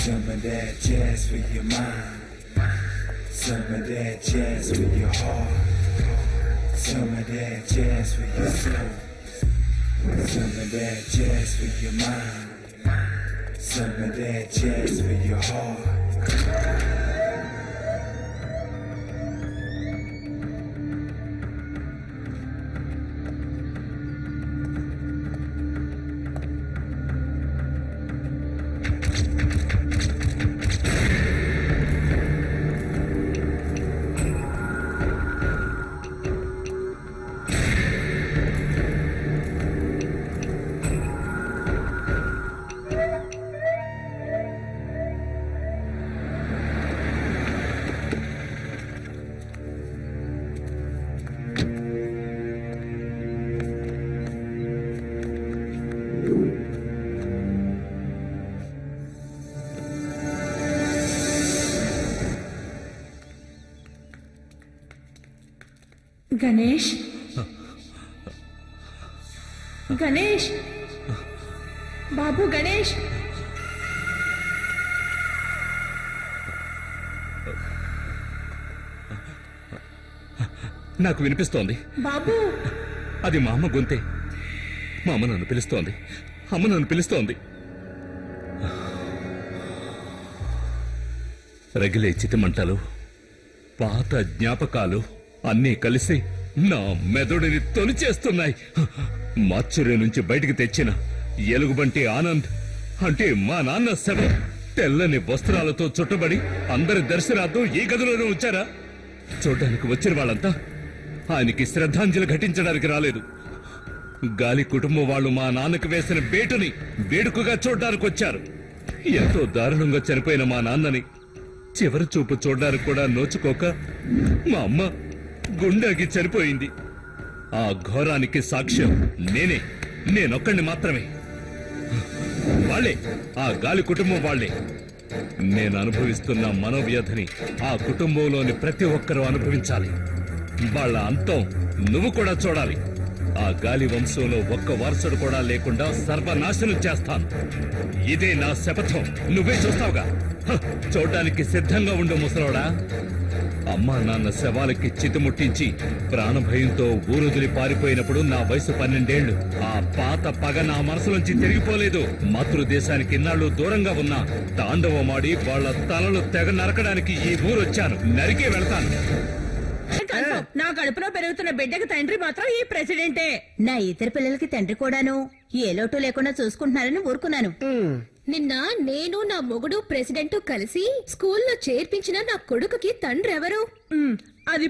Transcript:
Some of that jazz for your mind, some of that jazz for your heart, some of that jazz for your soul, some of that jazz for your mind, some of that jazz for your heart. Ganesh Ganesh బాబు గణేష్ నాకు వినిపిస్తోంది బాబు. అది మా అమ్మ గొంతే. మా అమ్మ నన్ను పిలుస్తోంది. అమ్మ నన్ను పిలుస్తోంది. రగిలే చితిమంటలు, పాత జ్ఞాపకాలు అన్నీ కలిసి నా మెదడుని తొలిచేస్తున్నాయి. మాచుర్య నుంచి బయటికి తెచ్చిన ఎలుగుబంటి ఆనంద్ అంటే మా నాన్న శవం తెల్లని వస్త్రాలతో చుట్టబడి అందరి దర్శనార్థం ఈ గదిలోనే ఉంచారా? చూడ్డానికి వచ్చిన వాళ్ళంతా ఆయనకి శ్రద్ధాంజలి ఘటించడానికి రాలేదు. గాలి కుటుంబం వాళ్ళు మా నాన్నకు వేసిన బేటుని వేడుకగా చూడ్డానికి వచ్చారు. ఎంతో దారుణంగా చనిపోయిన మా నాన్నని చివరి చూపు చూడ్డానికి కూడా నోచుకోక మా అమ్మ గుండెకి చనిపోయింది. ఆ ఘోరానికి సాక్ష్యం నేనొక్కడిని మాత్రమే. వాళ్లే, ఆ గాలి కుటుంబం వాళ్లే. నేను అనుభవిస్తున్న మనోవ్యధని ఆ కుటుంబంలోని ప్రతి ఒక్కరూ అనుభవించాలి. వాళ్ళ అంతం నువ్వు కూడా చూడాలి. ఆ గాలి వంశంలో ఒక్క వారసుడు కూడా లేకుండా సర్వనాశనం చేస్తాను. ఇదే నా శపథం. నువ్వే చూస్తావుగా. చూడ్డానికి సిద్ధంగా ఉండు ముసలోడా. అమ్మా నాన్న శవాలకి చితిముట్టించి ప్రాణభయంతో ఊరొదిలి పారిపోయినప్పుడు నా వయసు 12 ఏళ్లు. ఆ పాత పగ నా మనసులోంచి తిరిగిపోలేదు. మాతృదేశానికి ఇన్నాళ్ళు దూరంగా ఉన్నా తాండవమాడి వాళ్ల తలలు తెగ నరకడానికి ఈ ఊరొచ్చాను. నరికే వెళ్తాను. నా కడుపులో పెరుగుతున్న బిడ్డకి తండ్రి మాత్రం ఈ ప్రెసిడెంటే. నా ఇద్దరు పిల్లలకి తండ్రి కూడాను ఏ లోటు లేకుండా చూసుకుంటున్నారని ఊరుకున్నాను. నిన్న నేను నా మొగుడు ప్రెసిడెంట్ కలిసి స్కూల్లో చేర్పించిన నా కొడుకుకి తండ్రి ఎవరు? అది